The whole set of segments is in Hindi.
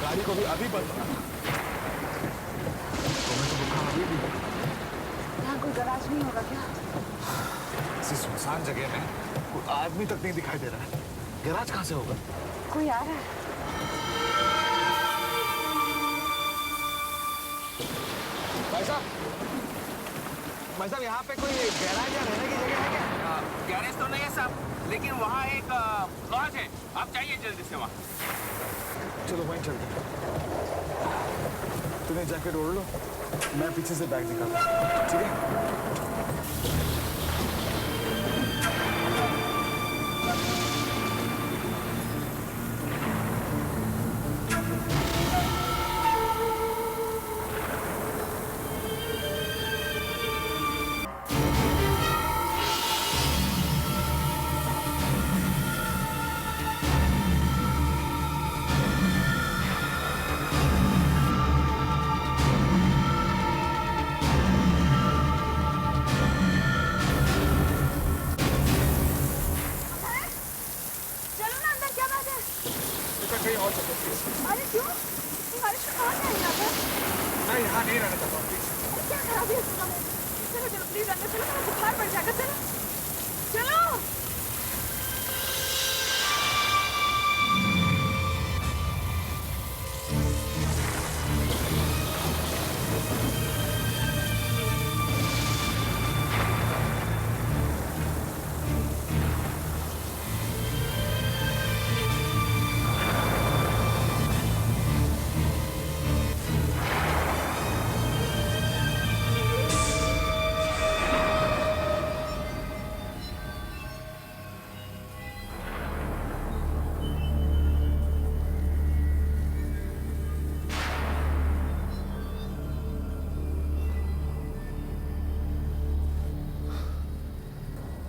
गाड़ी को भी अभी बंद करा। तुम्हें तो बुखार अभी भी। यहाँ कोई गैराज नहीं होगा क्या? इसी सुनसान जगह में कोई आदमी तक नहीं दिखाई दे रहा है। गैराज कहाँ से होगा? कोई आ रहा है। भाई साहब यहाँ पे कोई गैराज या रहने की जगह है क्या? गैरेज तो नहीं है साहब, लेकिन वहाँ एक लॉज है। आप जाइए जल्दी से वहाँ। चलो वहीं चलते हैं। तुम्हें जैकेट ओढ़ लो, मैं पीछे से बैग निकालता हूँ, ठीक है? कहीं और चलते हैं। अरे क्यों? इतनी बारिश में कहाँ जाएंगे यहाँ पर? मैं यहाँ नहीं रहना चाहता हूँ, प्लीज। क्या खराबी है सुबह में? चलो चलो प्लीज अंदर चलो, मेरा बुखार पड़ जाएगा। चलो चलो।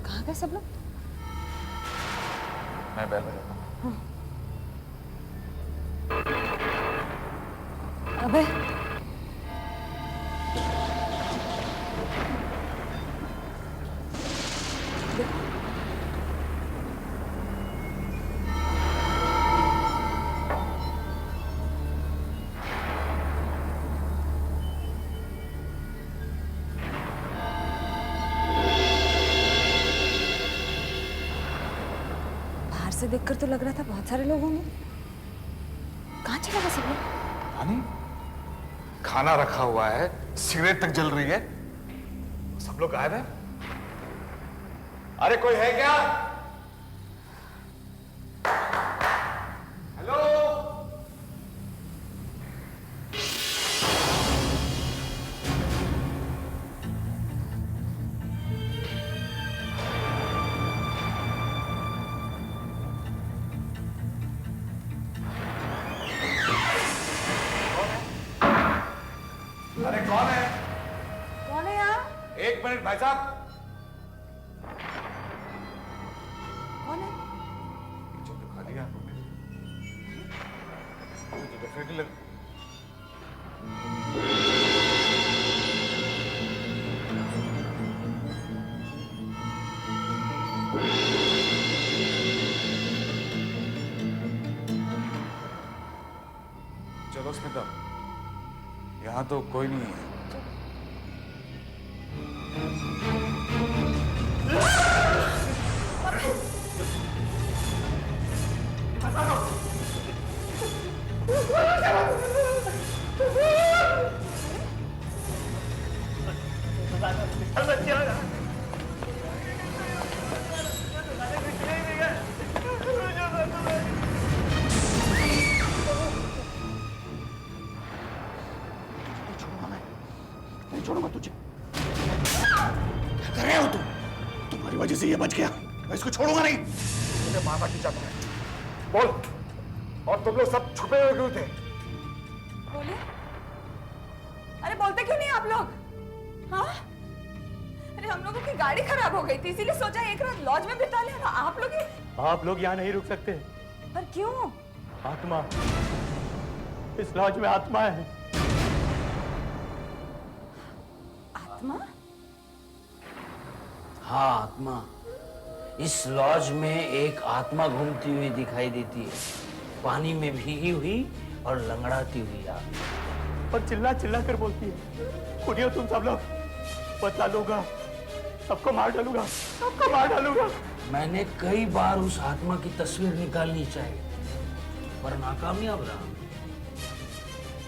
कहाँ गए सब लोग? मैं बैल बजाता हूँ। अबे से देखकर तो लग रहा था बहुत सारे लोग होंगे। कहाँ चला गया सब लोग? पानी, खाना रखा हुआ है, सिगरेट तक जल रही है, सब लोग गायब हैं। अरे कोई है क्या? हेलो? अरे कौन है? कौन है यहाँ? एक मिनट भाई साहब। कौन है? पीछे तो खाली है, मुझे डेफिनेटली लग। चलो स्मिता, यहाँ तो कोई नहीं है। छोड़ूंगा तुझे। क्या कर रहे हो तुम? तुम्हारी वजह से ये बच गया, मैं इसको छोड़ूंगा नहीं। मुझे मारना क्यों चाहता है? बोल। और तुम लोग सब छुपे हुए क्यों थे? बोले? अरे बोलते क्यों नहीं आप लोग? हाँ? अरे हम लोगों की गाड़ी खराब हो गई थी, इसीलिए सोचा एक रात लॉज में बिता लेना। आप लोग यहाँ नहीं रुक सकते। पर क्यों? आत्मा, इस लॉज में आत्मा है। आत्मा? हाँ आत्मा। इस लॉज में एक आत्मा घूमती हुई दिखाई देती है, पानी में भीगी हुई और लंगड़ाती हुई आग। और चिल्ला चिल्ला कर बोलती है, सुनियो तुम सब लोग, बदला लूंगा, सबको मार डालूंगा, सबको मार डालूंगा। मैंने कई बार उस आत्मा की तस्वीर निकालनी चाहिए पर नाकामयाब रहा,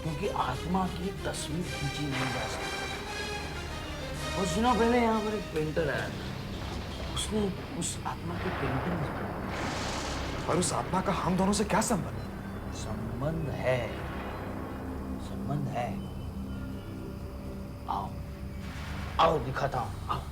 क्योंकि आत्मा की तस्वीर खींची नहीं जा सकती। कुछ दिनों पहले यहाँ पर एक पेंटर आया था, उसने उस आत्मा की पेंटिंग बनाई। और उस आत्मा का हम दोनों से क्या संबंध? संबंध है, संबंध है। आओ आओ दिखाता हूं, आओ।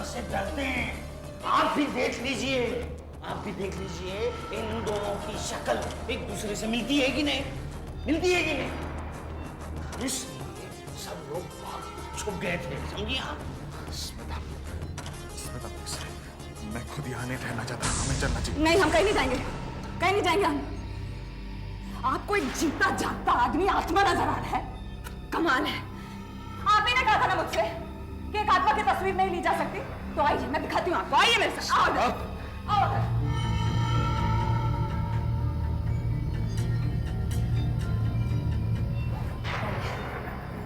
से डरते हैं। आप भी देख लीजिए, आप भी देख लीजिए, इन दोनों की शक्ल एक दूसरे से मिलती है कि नहीं? मिलती है कि नहीं? इसलिए सब लोग भाग छुप गए थे, समझिए आप? स्मिता, स्मिता प्लीज, मैं खुद यहाँ नहीं रहना चाहता, हमें चलना चाहिए। नहीं, हम कहीं नहीं जाएंगे, कहीं नहीं जाएंगे हम। आपको एक जीता जागता आदमी आत्मा नजर आ रहा है? कमाल है। आप ही ने कहा था ना मुझसे कि एक आत्मा की तस्वीर नहीं ली जा सकती, तो आइए मैं दिखाती हूँ आपको। आइए मेरे साथ, आओ इधर, आओ इधर।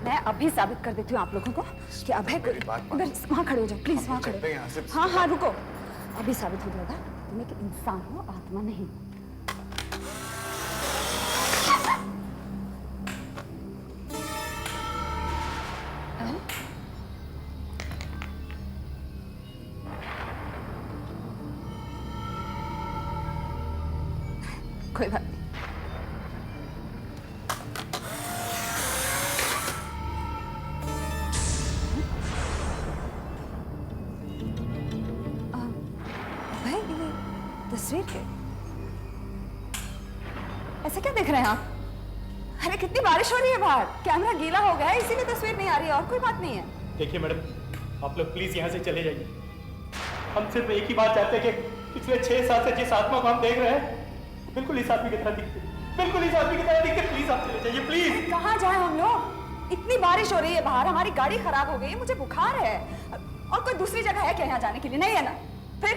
मैं अभी साबित कर देती हूँ आप लोगों को कि अभय को उधर वहां खड़े हो जाओ प्लीज, वहां खड़े हो। हाँ हाँ रुको, अभी साबित हो जाएगा तुम एक इंसान हो, आत्मा नहीं। कोई बात नहीं। भाई ये तस्वीर है, ऐसा क्या देख रहे हैं आप? अरे कितनी बारिश हो रही है बाहर, कैमरा गीला हो गया है इसीलिए तस्वीर नहीं आ रही है, और कोई बात नहीं है। देखिए मैडम, आप लोग प्लीज यहाँ से चले जाइए। हम सिर्फ एक ही बात चाहते हैं कि पिछले 6 साल से जिस आत्मा को हम देख रहे हैं बिल्कुल इस आदमी की तरह दिखते, बिल्कुल इस आदमी की तरह दिखते। प्लीज आप चले जाइए, प्लीज। कहाँ जाए हम लोग? इतनी बारिश हो रही है बाहर, हमारी गाड़ी खराब हो गई है, मुझे बुखार है, और कोई दूसरी जगह है क्या यहाँ जाने के लिए? नहीं है ना? फिर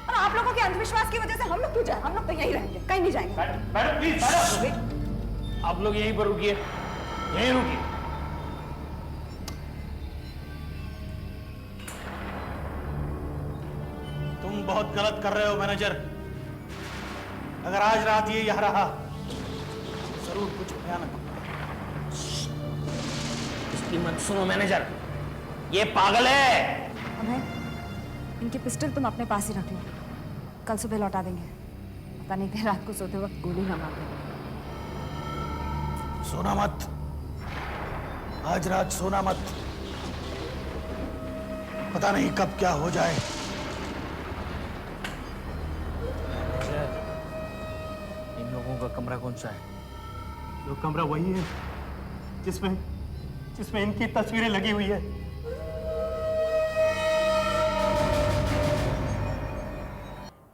और आप लोगों के अंधविश्वास की वजह से हम लोग क्यों जाए? हम लोग तो यहीं रहेंगे, कहीं नहीं जाएंगे। मैडम प्लीज, मैडम आप लोग यहीं पर रुकिए, यहीं रुकिए। तुम बहुत गलत कर रहे हो मैनेजर। अगर आज रात ये यहाँ रहा जरूर कुछ भयानक होगा। इसकी मत सुनो मैनेजर, ये पागल है। अभय, इनकी पिस्टल तुम अपने पास ही रख लो, कल सुबह लौटा देंगे। पता नहीं कि रात को सोते वक्त गोली ना मार दें। सोना मत, आज रात सोना मत, पता नहीं कब क्या हो जाए। इन लोगों का कमरा कौन सा है? वो कमरा वही है जिसमें इनकी तस्वीरें लगी हुई है।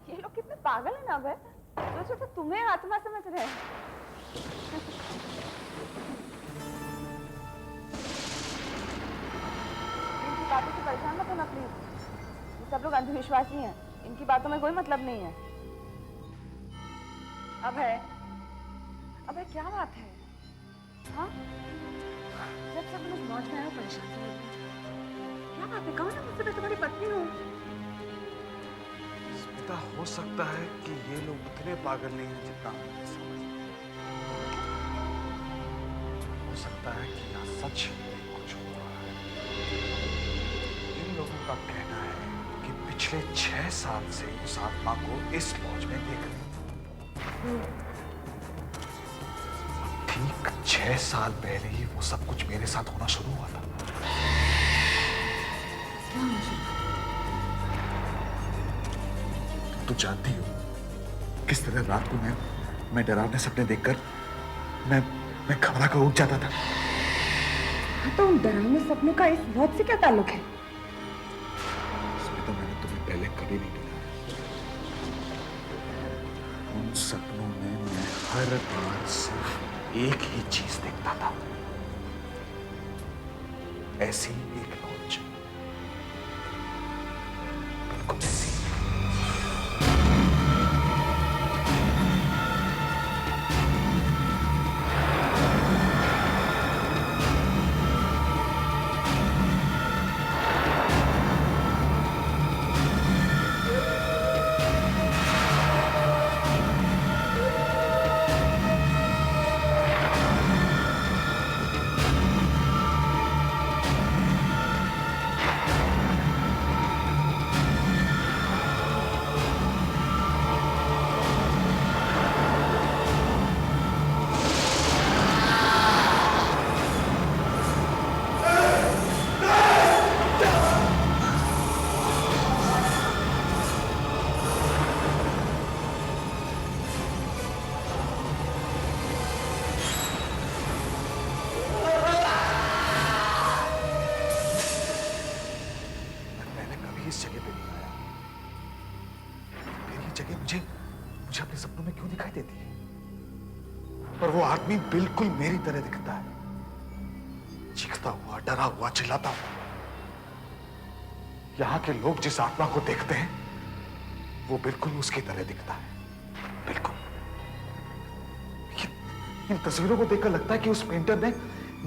ये लोग कितने पागल है ना अभय, तो तुम्हें आत्मा समझ रहे हैं। बातों से परेशान मत होना प्लीज। ये सब लोग अंधविश्वासी हैं, इनकी बातों में कोई मतलब नहीं है। अबे क्या बात है? हाँ, जब सब लोग लॉज में आए हो परेशान थे। क्या बात है? कहो ना मुझसे, मैं तुम्हारी पत्नी हूँ। स्मिता, हो सकता है कि ये लोग उतने पागल नहीं हैं जितना हम समझते हैं। हो सकता है कि यहाँ सच कुछ हो रहा है। इन लोगों का कहना है कि पिछले 6 साल से उस आत्मा को इस लॉज में देख रहे हैं। ठीक 6 साल पहले ही वो सब कुछ मेरे साथ होना शुरू हुआ था। तो जानती हो किस तरह रात को मैं डरावने सपने देखकर मैं घबरा कर उठ जाता था। तो उन डरावने सपनों का इस लॉज से क्या ताल्लुक है? इसमें तो मैंने तुम्हें पहले कभी नहीं दिखाया। उन सपनों में मैं हर बार सिर्फ एक ही चीज देखता था, ऐसी एक लॉज, बिल्कुल ऐसी। इस जगह पे नहीं आया। मेरी जगह मुझे अपने सपनों में क्यों दिखाई देती है? पर वो आदमी बिल्कुल मेरी तरह दिखता है, चीखता हुआ, डरा हुआ, चिल्लाता हुआ। यहां के लोग जिस आत्मा को देखते हैं वो बिल्कुल उसकी तरह दिखता है, बिल्कुल। इन तस्वीरों को देखकर लगता है कि उस पेंटर ने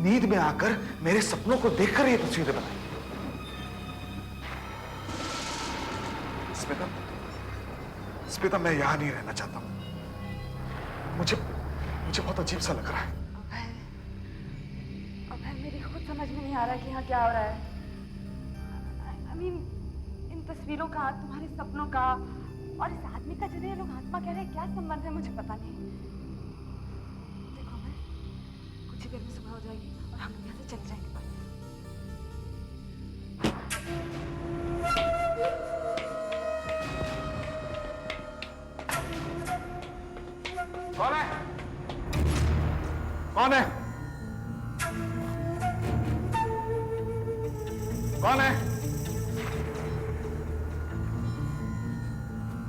नींद में आकर मेरे सपनों को देखकर ये तस्वीरें बनाई। स्मिता, मैं यहां नहीं रहना चाहता हूं। मुझे बहुत अजीब सा लग रहा है। अभय, मेरी खुद समझ में नहीं आ रहा कि यहाँ क्या हो रहा है। I mean, इन तस्वीरों का, तुम्हारे सपनों का और इस आदमी का जिन्हें लोग आत्मा कह रहे हैं, क्या संबंध है मुझे पता नहीं। देखो अभय, कुछ ही देर में सुबह हो जाएगी और हम लोग यहाँ से चले जाएंगे बस। कौन है? कौन है? कौन है?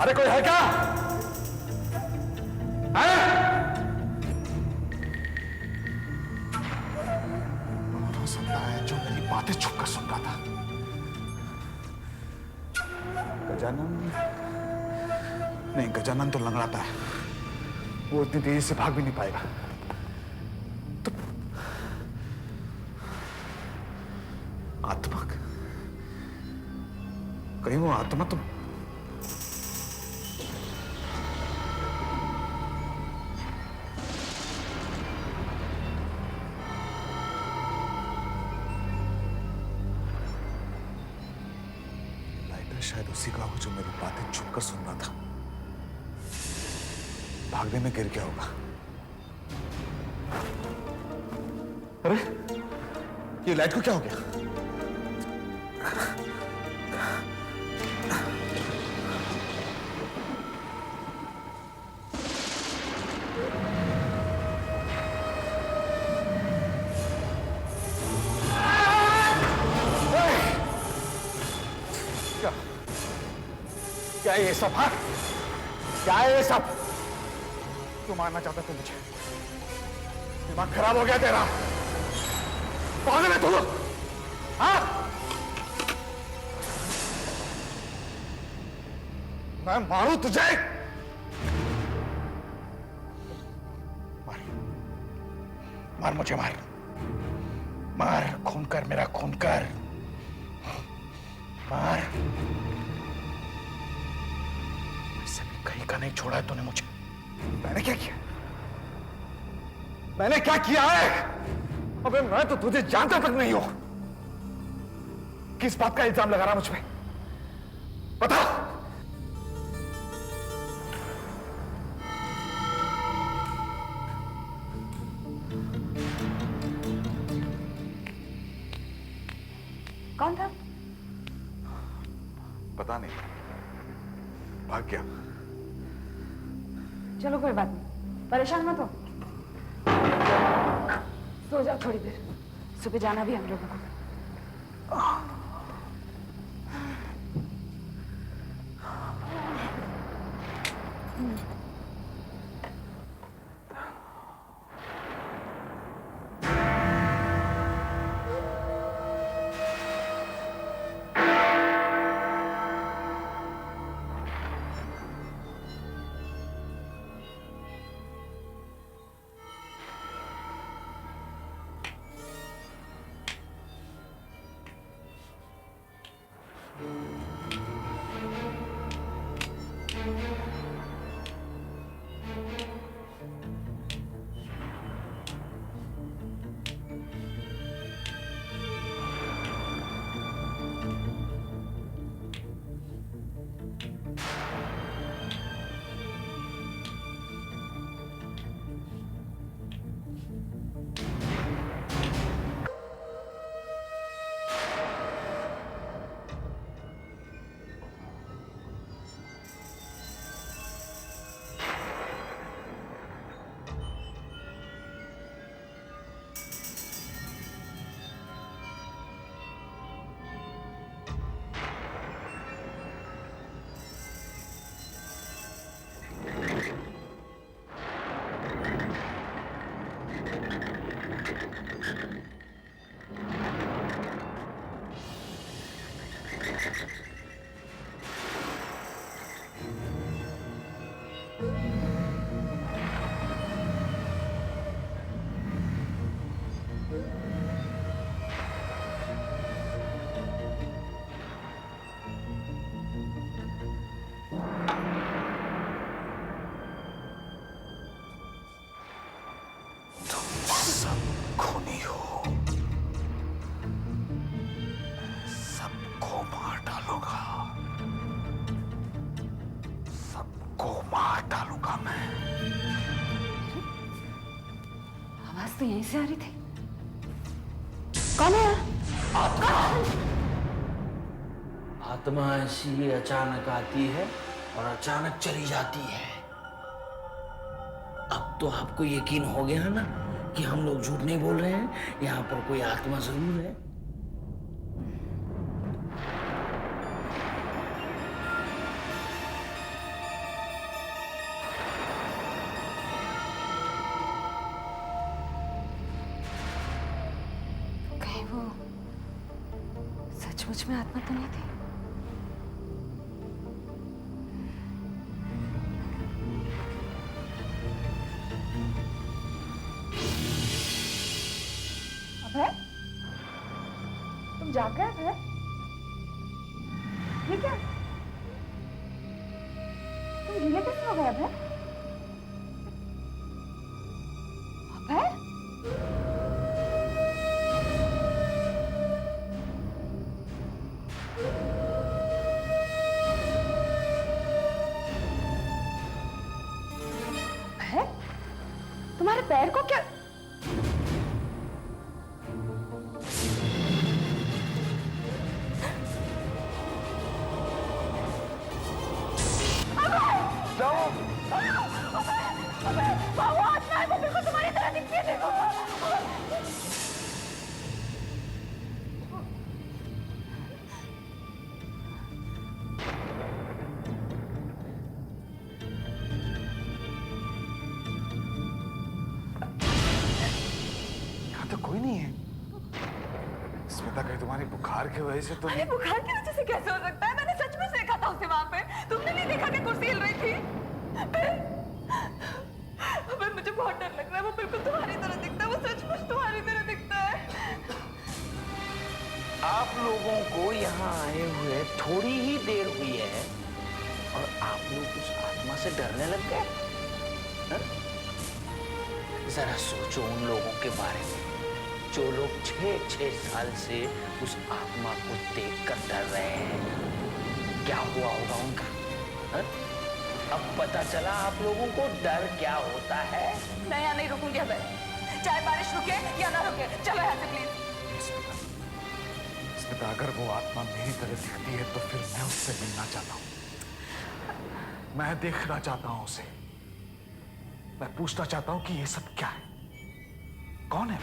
अरे कोई है क्या? है? हो सकता है जो मेरी बातें छुप कर सुन रहा था। गजानन नहीं, गजानन तो लंगड़ाता है, वो इतनी तेजी से भाग भी नहीं पाएगा। तो आत्मा, कहीं वो आत्मा तो लाइटर शायद उसी का हो जो मेरी बातें छुपकर सुन रहा था। भागने में गिर गया होगा। अरे ये लाइट को क्या हो गया? क्या ये सब? हाँ, क्या है ये सब? क्यों मारना चाहता तू मुझे? दिमाग खराब हो गया तेरा? पागल है तू? हाँ? मैं मारूं तुझे? मार, मार मुझे, मार मार, खून कर मेरा, खून कर, मार। इससे भी कहीं का नहीं छोड़ा है तूने मुझे। मैंने क्या किया? मैंने क्या किया है? अबे मैं तो तुझे जानता तक नहीं हूं। किस बात का इल्जाम लगा रहा मुझ पे? बता। कौन था? पता नहीं, भाग गया। चलो कोई बात नहीं, परेशान मत हो, सो जाओ थोड़ी देर, सुबह जाना भी हम लोगों को। आवाज तो यहीं से आ रही थी। कौन है? आत्मा ऐसी अचानक आती है और अचानक चली जाती है। अब तो आपको यकीन हो गया ना कि हम लोग झूठ नहीं बोल रहे हैं, यहाँ पर कोई आत्मा जरूर है। कहीं वो सचमुच में आत्मा तो नहीं थी? अभय, तुम जाग गए अभय? ये क्या? तुम ढीले कैसे हो गए अभय? अभय? अभय? तुम्हारे पैर को क्या? यहाँ तो कोई नहीं है। स्मिता, कहीं तुम्हारी बुखार की वजह से तो अरे बुखार की वजह से कैसे हो सकता है? मैंने सच में देखा था था उसे वहां पे? तुमने नहीं देखा कि कुर्सी हिल रही थी? अबे मुझे बहुत डर लग रहा है, वो बिल्कुल तुम्हारी तरह दिखता है, वो सचमुच तुम्हारी तरह दिखता है। आप लोगों को यहाँ आए हुए थोड़ी ही देर हुई है और आप लोग उस आत्मा से डरने लग गए? जरा सोचो उन लोगों के बारे में जो लोग 6-6 साल से उस आत्मा को देखकर डर रहे हैं। क्या हुआ होगा उनका? हा? अब पता चला आप लोगों को डर क्या होता है। मैं यहाँ नहीं रुकूंगी अब, चाहे बारिश रुके या ना रुके। चलो यहाँ से प्लीज। स्मिता, अगर वो आत्मा मेरी तरह दिखती है तो फिर मैं उससे मिलना चाहता हूँ, मैं देखना चाहता हूँ उसे, मैं पूछना चाहता हूँ कि ये सब क्या है, कौन है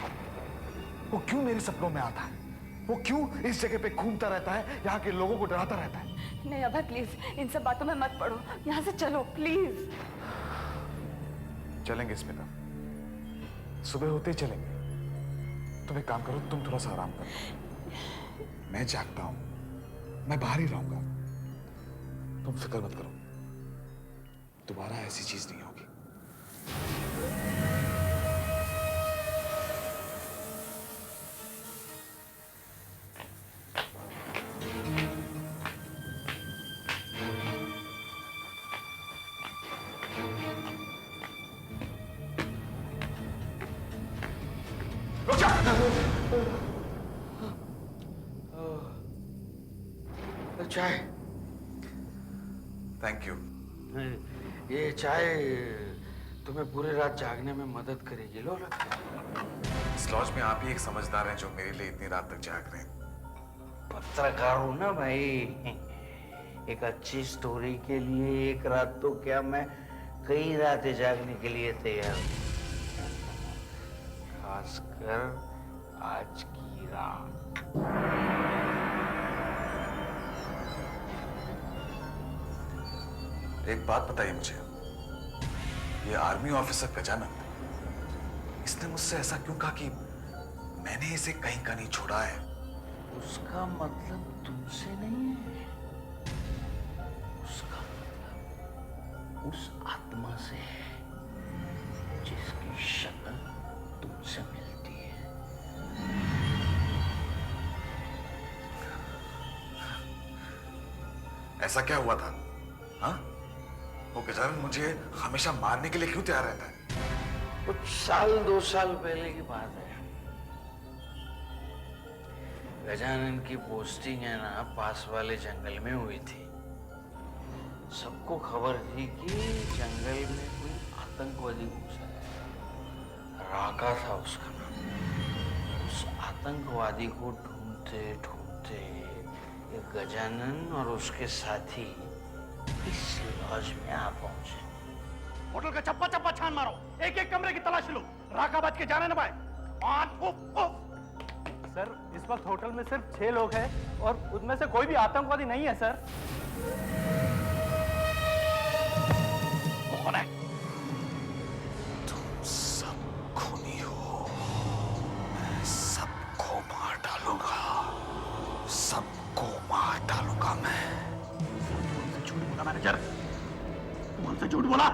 वो क्यों मेरे सपनों में आता है, वो क्यों इस जगह पे घूमता रहता है, यहाँ के लोगों को डराता रहता है। नहीं अभय प्लीज, इन सब बातों में मत पड़ो, यहाँ से चलो प्लीज। चलेंगे स्मिता, सुबह होते ही चलेंगे। तुम एक काम करो, तुम थोड़ा सा आराम करो, मैं जागता हूं, मैं बाहर ही रहूंगा, तुम फिक्र मत करो, दोबारा ऐसी चीज नहीं होगी। रुक जा! चाय। Thank you. ये चाय तुम्हें पूरी रात जागने में मदद करेगी। लो लो। इस लॉज में आप ही एक समझदार हैं जो मेरे लिए इतनी रात तक जाग रहे हैं। पत्रकार हूं ना भाई, एक अच्छी स्टोरी के लिए एक रात तो क्या, मैं कई रातें जागने के लिए तैयार हूं, खासकर आज की रात। एक बात बताइए मुझे, ये आर्मी ऑफिसर गजानन, इसने मुझसे ऐसा क्यों कहा कि मैंने इसे कहीं का नहीं छोड़ा है? उसका मतलब तुमसे नहीं है, उसका मतलब उस आत्मा से है जिसकी शक्ल तुमसे मिलती है। ऐसा क्या हुआ था? हाँ? वो गजानन मुझे हमेशा मारने के लिए क्यों तैयार रहता है? कुछ साल 2 साल पहले की बात है। गजानन की पोस्टिंग है ना पास वाले जंगल में हुई थी। सबको खबर थी कि जंगल में कोई आतंकवादी घुसा है। राका था उसका नाम। उस आतंकवादी को ढूंढते ढूंढते ये गजानन और उसके साथी इस लॉज में आ पहुंचे। होटल का चप्पा चप्पा छान मारो, एक एक कमरे की तलाशी लो, राका बच के जाने न पाए। सर इस वक्त होटल में सिर्फ 6 लोग हैं और उनमें से कोई भी आतंकवादी नहीं है सर। कौन है? तुम सब खूनी हो, मैं सबको मार डालूंगा, सबको मार डालूंगा मैं। झूठ बोला मैनेजर, तुम हमसे झूठ बोला।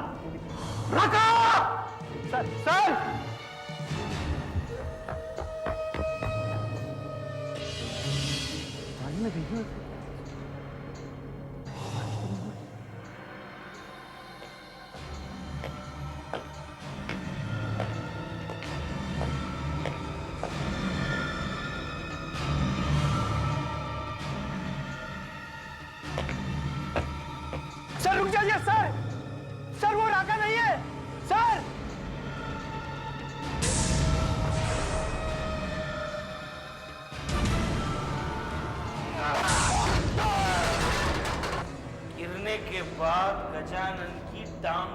राका! सर सर सर रुक जाइए सर, सर वो राका नहीं है सर। गिरने के बाद गजानन की टांग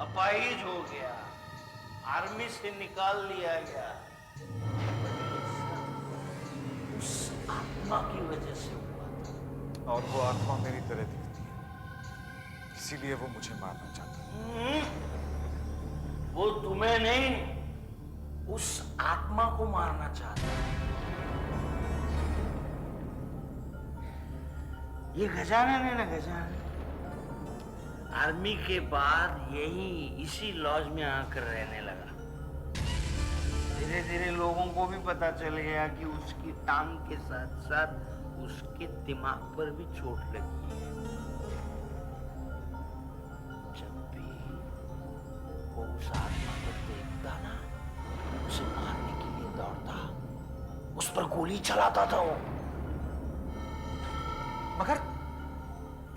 अपाहिज हो गया, आर्मी से निकाल लिया गया। उस आत्मा की वजह से हुआ था। और वो आत्मा मेरी तरह दिखती है, इसीलिए वो मुझे मारना चाहता है। वो तुम्हें नहीं, उस आत्मा को मारना चाहता है। ये गजानन है ना, गजानन, आर्मी के बाद यही इसी लॉज में आकर रहने लगा। धीरे धीरे लोगों को भी पता चल गया कि उसकी टांग के साथ साथ उसके दिमाग पर भी चोट लगी है। जब भी वो उस आत्मा को देखता ना, उसे मारने के लिए दौड़ता, उस पर गोली चलाता था वो। मगर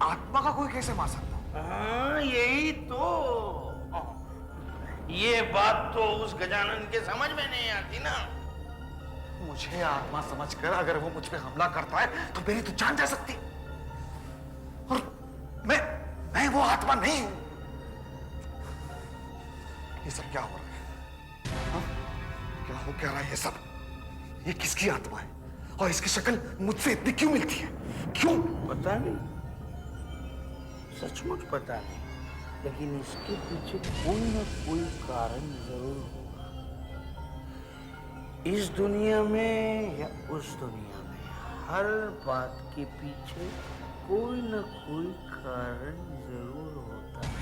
आत्मा का कोई कैसे मार सकता? हाँ, यही तो। ये बात तो उस गजानन के समझ में नहीं आती ना। मुझे आत्मा समझकर अगर वो मुझ पे हमला करता है तो मेरी तो जान जा सकती, और मैं वो आत्मा नहीं हूं। ये सब क्या हो रहा है? हाँ? क्या रहा है ये सब? ये किसकी आत्मा है और इसकी शक्ल मुझसे इतनी क्यों मिलती है? क्यों? पता नहीं, सचमुच पता नहीं, लेकिन इसके पीछे कोई ना कोई कारण जरूर होगा। इस दुनिया में या उस दुनिया में, हर बात के पीछे कोई ना कोई कारण जरूर होता है।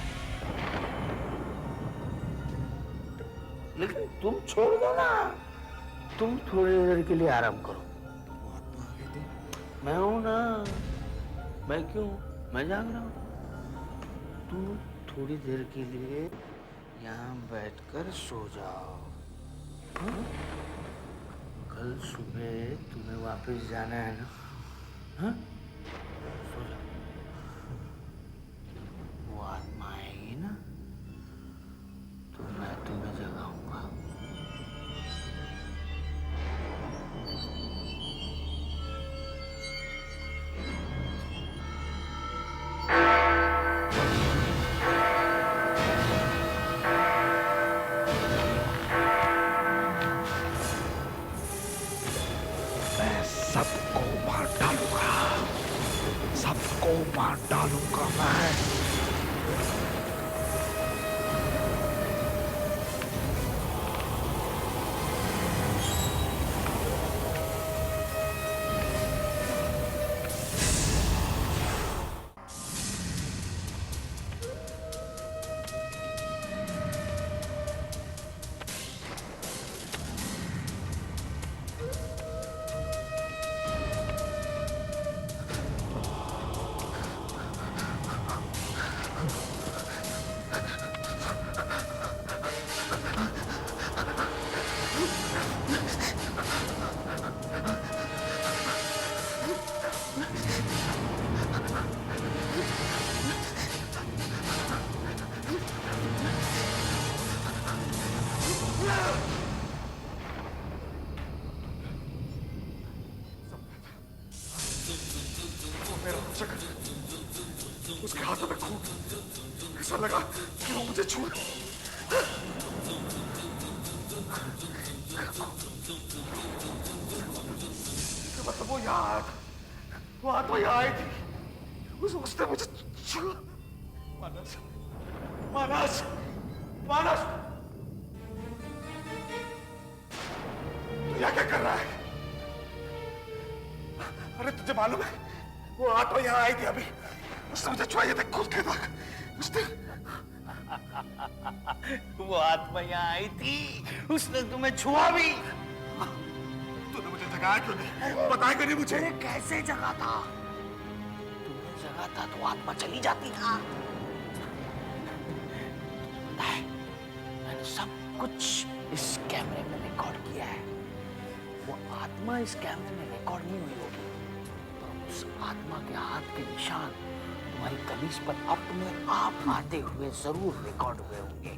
लेकिन तुम छोड़ दो ना, तुम थोड़ी देर के लिए आराम करो। मैं हूं ना, मैं क्यों, मैं जाग रहा हूं। तुम थोड़ी देर के लिए यहाँ बैठकर सो जाओ। हाँ? कल सुबह तुम्हें वापस जाना है ना? हाँ? सो जाओ। वो आत्मा आएगी ना, तो मैं तुम्हें जगाऊंगा। सबको मार डालूंगा, सबको मार डालूंगा मैं। उसके हाथों में खून, ऐसा लगा कि वो मुझे छू मतलब वो याद, वो आत्मा यहाँ आई थी, उसने मुझे छुआ। मानस, मानस, मानस, तू यहाँ क्या कर रहा है? अरे तुझे मालूम है वो आत्मा यहाँ आई थी अभी, उसने मुझे छुआ, ये देख खुद के दाग, उसने वो आत्मा यहाँ आई थी, उसने तुम्हें छुआ भी। तूने मुझे जगाया क्यों नहीं? बताया क्यों नहीं मुझे? अरे कैसे जगा था? तुम्हें जगा था तो आत्मा चली जाती ना। पता है, मैंने सब कुछ इस कैमरे में रिकॉर्ड किया है। वो आत्मा इस कैमरे में रिकॉर्ड नहीं हुई होगी, तो उस आत्मा के हाथ के निशान तुम्हारी कमीज पर अपने आप आते हुए जरूर रिकॉर्ड हुए होंगे।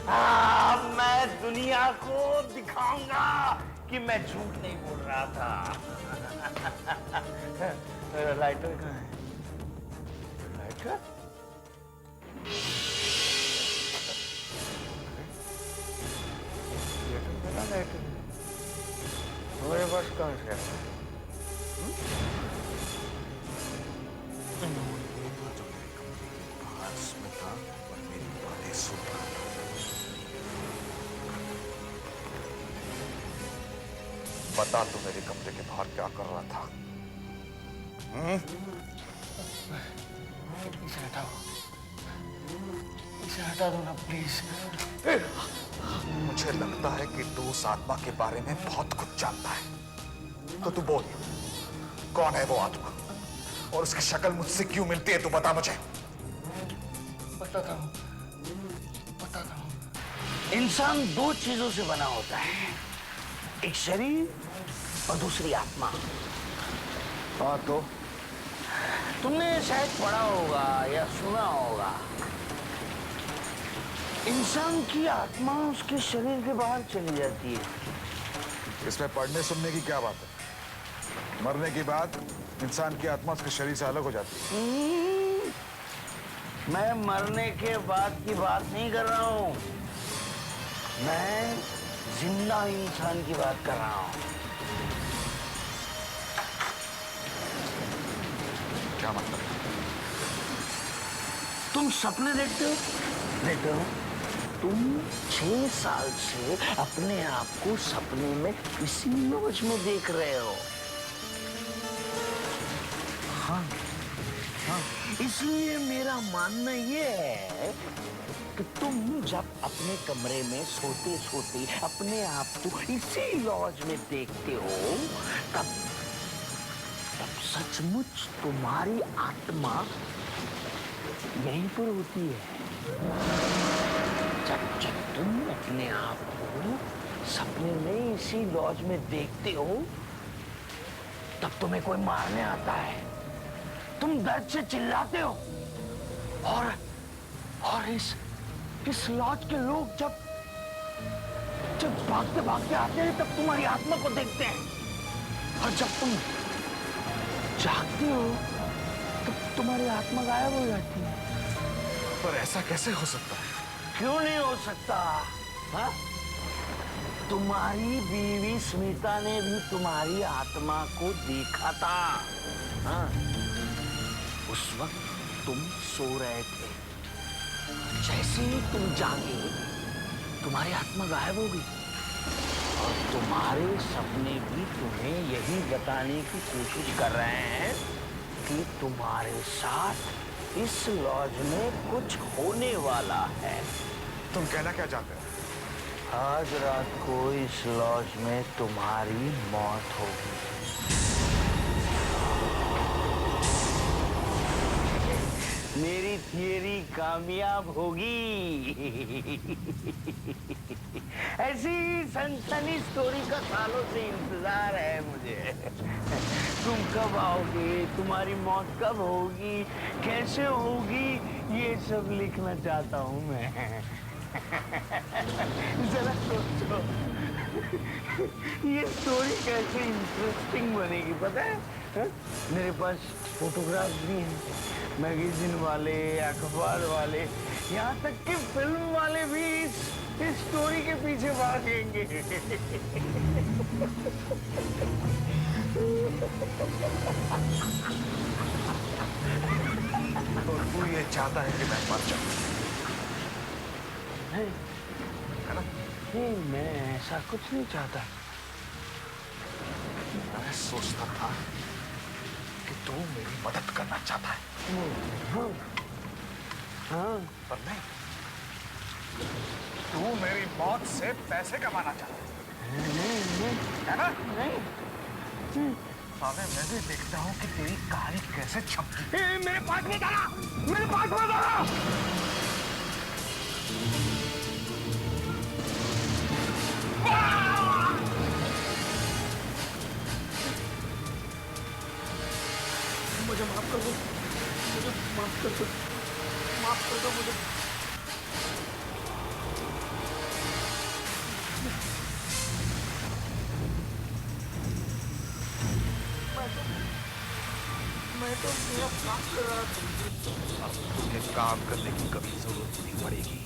अब मैं दुनिया को दिखाऊंगा कि मैं झूठ नहीं बोल रहा था। लाइटर कहाँ है? लाइटर? लाइटर मेरे पास कहाँ से आता है? पास में था और मेरी बातें सुन रहा था। बता तू मेरे कमरे के बाहर क्या कर रहा था? इसे हटाओ, इसे हटा दो ना प्लीज। मुझे लगता है कि तू उस आत्मा के बारे में बहुत कुछ जानता है, तो तू बोल, कौन है वो आत्मा और उसकी शक्ल मुझसे क्यों मिलती है? तू बता मुझे। बताता हूँ। इंसान दो चीजों से बना होता है, एक शरीर और दूसरी आत्मा। हाँ तो तुमने शायद पढ़ा होगा या सुना होगा, इंसान की आत्मा उसके शरीर के बाहर चली जाती है। इसमें पढ़ने सुनने की क्या बात है? मरने के बाद इंसान की आत्मा उसके शरीर से अलग हो जाती है। मैं मरने के बाद की बात नहीं कर रहा हूँ, मैं जिंदा इंसान की बात कर रहा हूँ। क्या मतलब? तुम सपने देखते हो? तुम 6 साल से अपने आप को सपने में इसी लॉज में देख रहे हो। हाँ, इसलिए मेरा मानना ये है कि तुम जब अपने कमरे में सोते सोते अपने आप को इसी लॉज में देखते हो, तब सचमुच तुम्हारी आत्मा यहीं पर होती है। जब तुम अपने आप को सपने में इसी लॉज में देखते हो, तब तुम्हें कोई मारने आता है, तुम दर्द से चिल्लाते हो, और इस लॉज के लोग जब भागते भागते आते हैं, तब तुम्हारी आत्मा को देखते हैं, और जब तुम जागते हो, तब तुम्हारी आत्मा गायब हो जाती है। पर ऐसा कैसे हो सकता है? क्यों नहीं हो सकता? हा? तुम्हारी बीवी स्मिता ने भी तुम्हारी आत्मा को देखा था। हाँ? उस वक्त तुम सो रहे थे, जैसे ही तुम जागे, तुम्हारी आत्मा गायब हो गई, और तुम्हारे सपने भी तुम्हें यही बताने की कोशिश कर रहे हैं कि तुम्हारे साथ इस लॉज में कुछ होने वाला है। तुम कहना क्या चाहते हो? आज रात को इस लॉज में तुम्हारी मौत होगी। मेरी थियरी कामयाब होगी। ऐसी सनसनी स्टोरी का सालों से इंतजार है मुझे। तुम कब आओगे, तुम्हारी मौत कब होगी, कैसे होगी, ये सब लिखना चाहता हूं मैं। जरा सोचो, ये स्टोरी कैसे इंटरेस्टिंग बनेगी पता है? हा? मेरे पास फोटोग्राफ भी हैं, मैगजीन वाले, अखबार वाले, यहाँ तक कि फिल्म वाले भी इस स्टोरी के पीछे भागेंगे। और तू ये चाहता है कि मैं मर जाऊं, नहीं, है ना? नहीं, मैं ऐसा कुछ नहीं चाहता। मैं सोचता था कि तू मेरी मदद करना चाहता है। हाँ, हाँ, पर नहीं, तू मेरी मौत से पैसे कमाना चाहता है, नहीं, है ना? नहीं। साले मैं भी देखता हूँ कि तेरी कहानी कैसे छपती है। मेरे पास मत आना, मेरे पास मत आना। मुझे माफ कर दो, मुझे माफ कर दो, माफ कर दो मुझे। मैं तो मेरा काम कर रहा था। अब तुझे काम करने की कभी जरूरत नहीं पड़ेगी।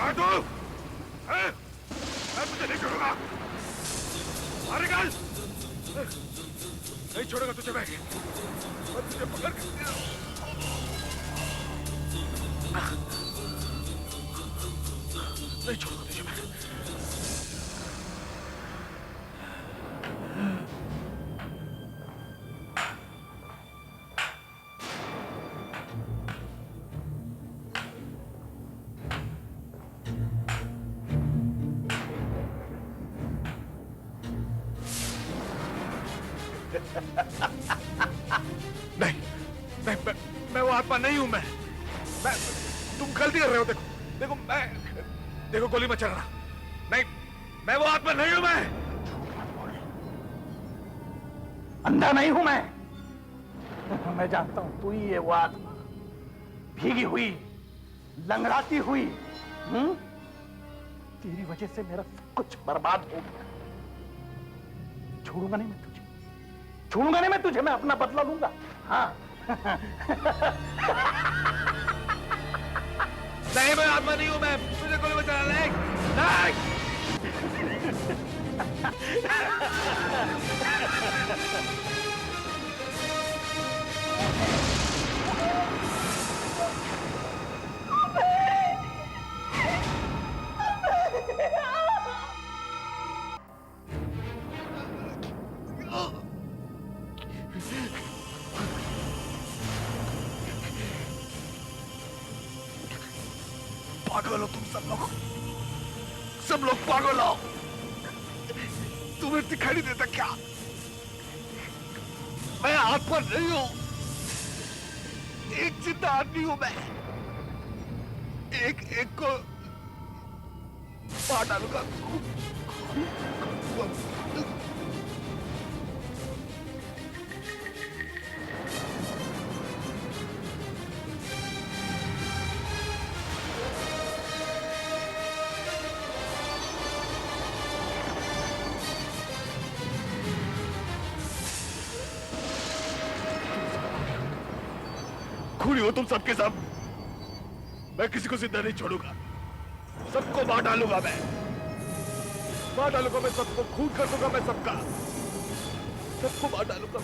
कहाँ तू? हैं? मैं तुझे नहीं छोड़ूंगा। बाहर निकल। नहीं छोड़ूंगा तुझे मैं तुझे पकड़ के नहीं छोड़ूंगा तुझे मैं। नहीं नहीं मैं वो आत्मा नहीं हूं मैं तुम गलती कर रहे हो। देखो देखो देखो गोली मत चलाना। नहीं मैं वो आत्मा नहीं हूं मैं। अंधा नहीं हूं मैं। मैं जानता हूं तू ही है वो आत्मा, भीगी हुई, लंगड़ाती हुई। तेरी वजह से मेरा सब कुछ बर्बाद हो गया। छोड़ूंगा नहीं मैं तुझे, छोड़ूंगा नहीं मैं तुझे। मैं अपना बदला लूंगा। हाँ। नहीं मैं आत्मा नहीं हूं मैं। तुझे गोली मत चलाना। नहीं पागल हो तुम सब लोग पागल हो। तुम्हें दिखाई नहीं देता क्या? मैं आत्मा नहीं हूं, एक जिंदा आदमी हूं मैं। एक एक को मार डालूंगा। खूनी हो तुम सबके सब। मैं किसी को जिंदा नहीं छोड़ूंगा। सबको मार डालूंगा मैं सबको खून कर दूंगा मैं सबका। सबको मार डालूंगा।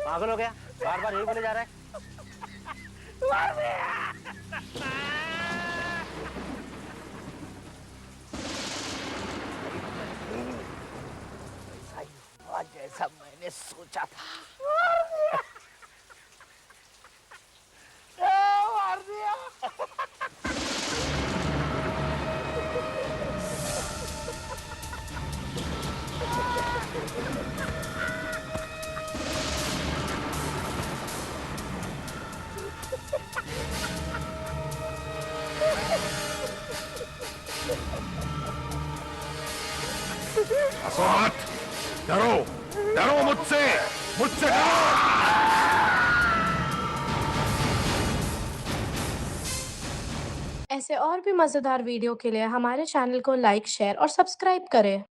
पागल हो गया, बार बार यही बोले जा रहा है। जैसा मैंने सोचा था। मार दिया। हंसो मत, डरो मुझसे डरो। ऐसे और भी मज़ेदार वीडियो के लिए हमारे चैनल को लाइक, शेयर और सब्सक्राइब करें।